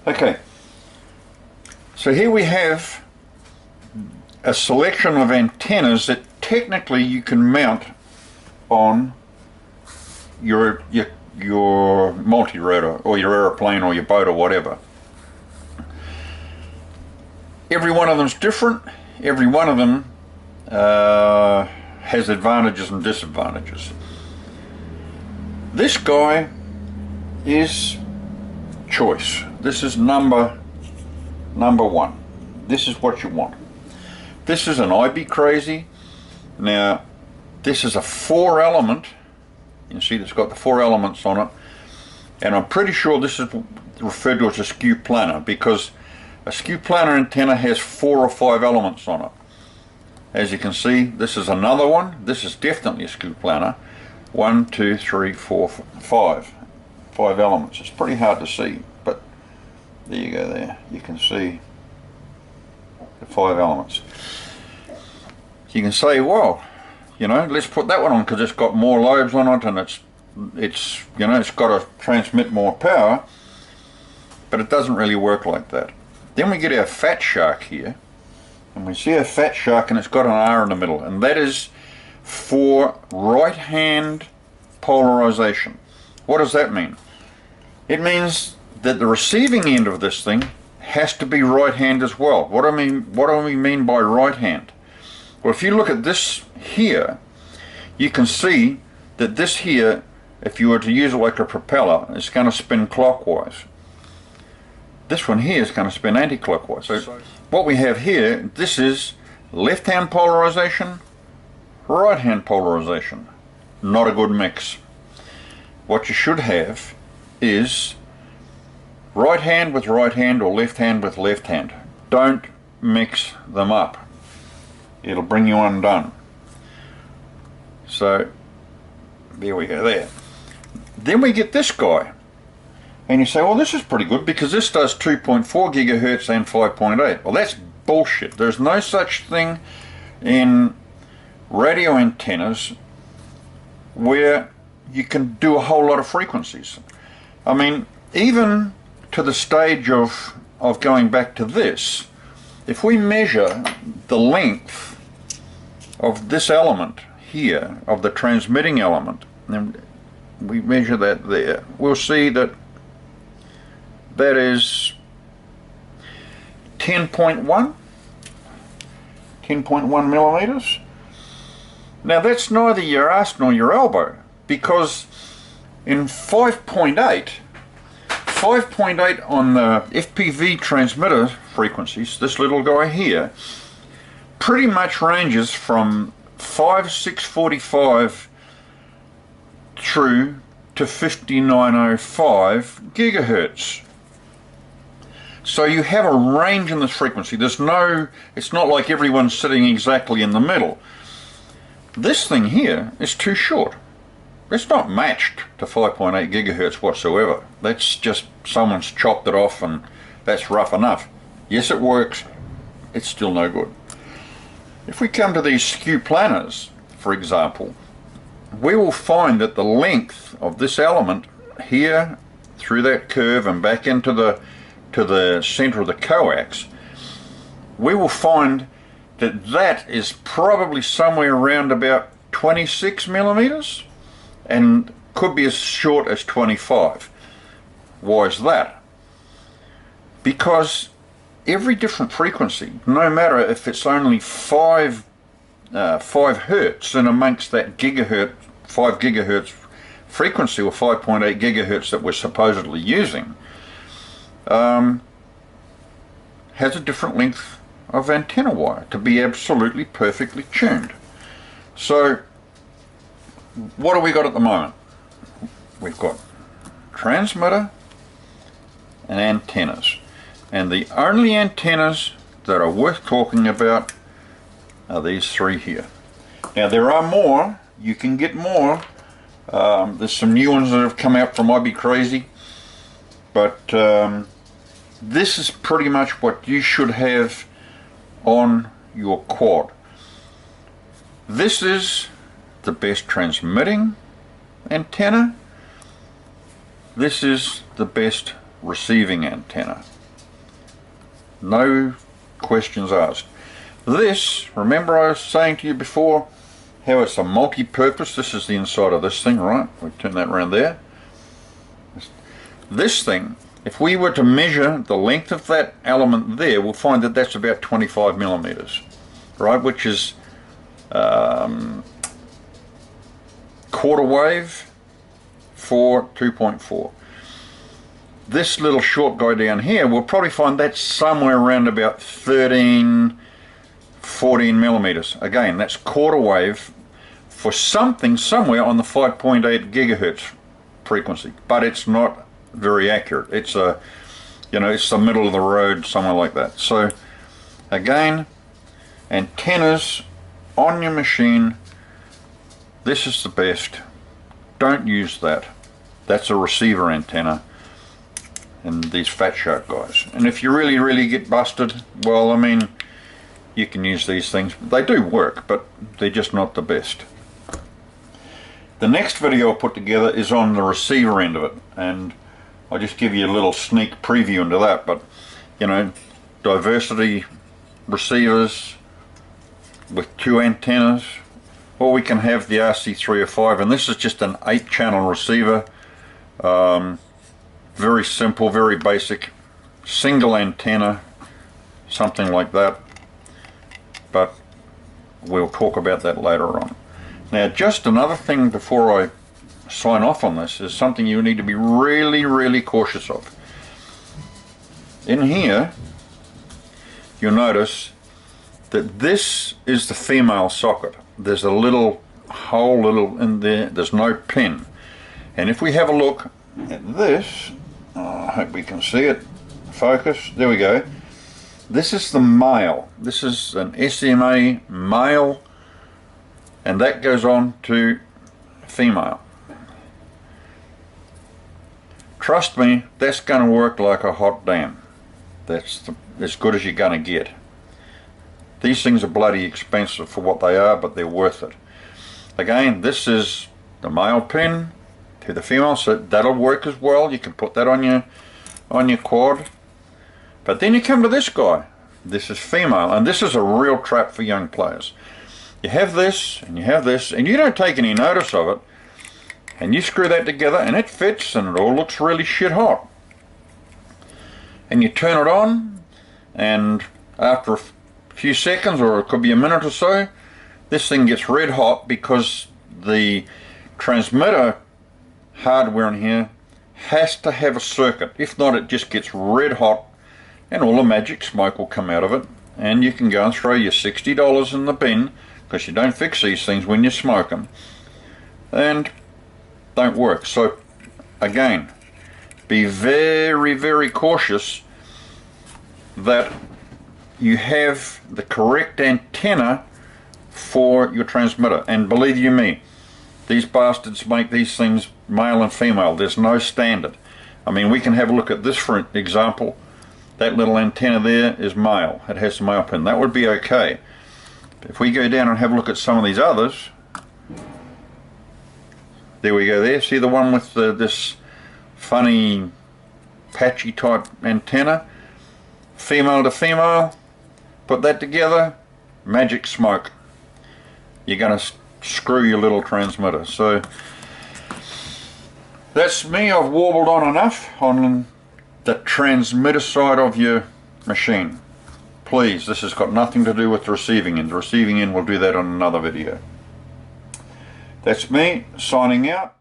Okay, so here we have a selection of antennas that technically you can mount on your multi-rotor or your aeroplane or your boat or whatever. Every one of them is different. Every one of them has advantages and disadvantages. This guy is choice. This is number one. This is what you want. This is an IB crazy. Now this is a 4-element. You can see it's got the 4 elements on it, and I'm pretty sure this is referred to as a skew planar, because a skew planar antenna has 4 or 5 elements on it. As you can see, this is another one. This is definitely a skew planar. 1, 2, 3, 4, 5. 5 elements. It's pretty hard to see, but there you go there. You can see the 5 elements. You can say, well, you know, let's put that one on because it's got more lobes on it, and it's you know, it's got to transmit more power, but it doesn't really work like that. Then we get our fat shark here, and we see a fat shark, and it's got an R in the middle, and that is for right hand polarization. What does that mean? It means that the receiving end of this thing has to be right hand as well. What do we mean by right hand? Well, if you look at this here, you can see that this here, if you were to use it like a propeller, it's going to spin clockwise. This one here is going to spin anti-clockwise. So what we have here, this is left hand polarization, right hand polarization. Not a good mix. What you should have is right hand with right hand or left hand with left hand. Don't mix them up. It'll bring you undone. So there we go there. Then we get this guy, and you say, well, this is pretty good because this does 2.4 gigahertz and 5.8. Well, that's bullshit. There's no such thing in radio antennas where you can do a whole lot of frequencies. I mean, even to the stage of going back to this, if we measure the length of this element here, of the transmitting element, and we measure that there, we'll see that that is 10.1 millimeters. Now that's neither your ass nor your elbow, because in 5.8 on the FPV transmitter frequencies, this little guy here pretty much ranges from 5645 through to 5905 gigahertz. So you have a range in this frequency. It's not like everyone's sitting exactly in the middle. This thing here is too short. It's not matched to 5.8 gigahertz whatsoever. That's just someone's chopped it off, and that's rough enough. Yes, it works. It's still no good. If we come to these skew planars, for example, we will find that the length of this element here through that curve and back into the center of the coax, we will find that that is probably somewhere around about 26 millimeters and could be as short as 25. Why is that? Because every different frequency, no matter if it's only 5 hertz in amongst that 5 gigahertz frequency, or 5.8 gigahertz that we're supposedly using, has a different length of antenna wire to be absolutely perfectly tuned. So what do we got at the moment? We've got transmitter and antennas, and the only antennas that are worth talking about are these 3 here. Now there are more. You can get more. There's some new ones that have come out from IB Crazy, but this is pretty much what you should have on your quad. This is the best transmitting antenna. This is the best receiving antenna. No questions asked. This, remember I was saying to you before how it's a multi-purpose. This is the inside of this thing, right? We turn that around there. This thing, if we were to measure the length of that element there, we'll find that that's about 25 millimeters, right? Which is quarter wave for 2.4. This little short guy down here, we'll probably find that's somewhere around about 13, 14 millimeters. Again, that's quarter wave for something somewhere on the 5.8 gigahertz frequency, but it's not very accurate. It's a, you know, it's the middle of the road, somewhere like that. So again, antennas on your machine, this is the best. Don't use that. That's a receiver antenna and these Fat Shark guys. And if you really get busted, well, I mean, you can use these things. They do work, but they're just not the best. The next video I'll put together is on the receiver end of it, and I'll just give you a little sneak preview into that. But you know, diversity receivers with 2 antennas, or we can have the RC305, and this is just an 8-channel receiver. Very simple, very basic, single antenna, something like that, but we'll talk about that later on. Now, just another thing before I sign off on this is something you need to be really cautious of. In here, you'll notice that this is the female socket. There's a little hole in there, there's no pin. And if we have a look at this, I hope we can see it, focus, there we go. This is the male, this is an SMA male, and that goes on to female. Trust me, that's going to work like a hot damn. That's as good as you're going to get. These things are bloody expensive for what they are, but they're worth it. Again, this is the male pin to the female, so that'll work as well. You can put that on your quad. But then you come to this guy. This is female, and this is a real trap for young players. You have this, and you have this, and you don't take any notice of it, and you screw that together, and it fits, and it all looks really shit hot. And you turn it on, and after a few seconds, or it could be a minute or so, this thing gets red hot because the transmitter hardware in here has to have a circuit. If not, it just gets red hot, and all the magic smoke will come out of it, and you can go and throw your $60 in the bin, because you don't fix these things when you smoke them, and don't work. So again, be very cautious that you have the correct antenna for your transmitter. And believe you me, these bastards make these things male and female. There's no standard. I mean, we can have a look at this for example. That little antenna there is male. It has the male pin. That would be okay. If we go down and have a look at some of these others, there we go there. See the one with this funny patchy type antenna? Female to female. Put that together, magic smoke. You're going to screw your little transmitter. So that's me. I've warbled on enough on the transmitter side of your machine. Please, this has got nothing to do with the receiving end. The receiving end, we'll do that on another video. That's me signing out.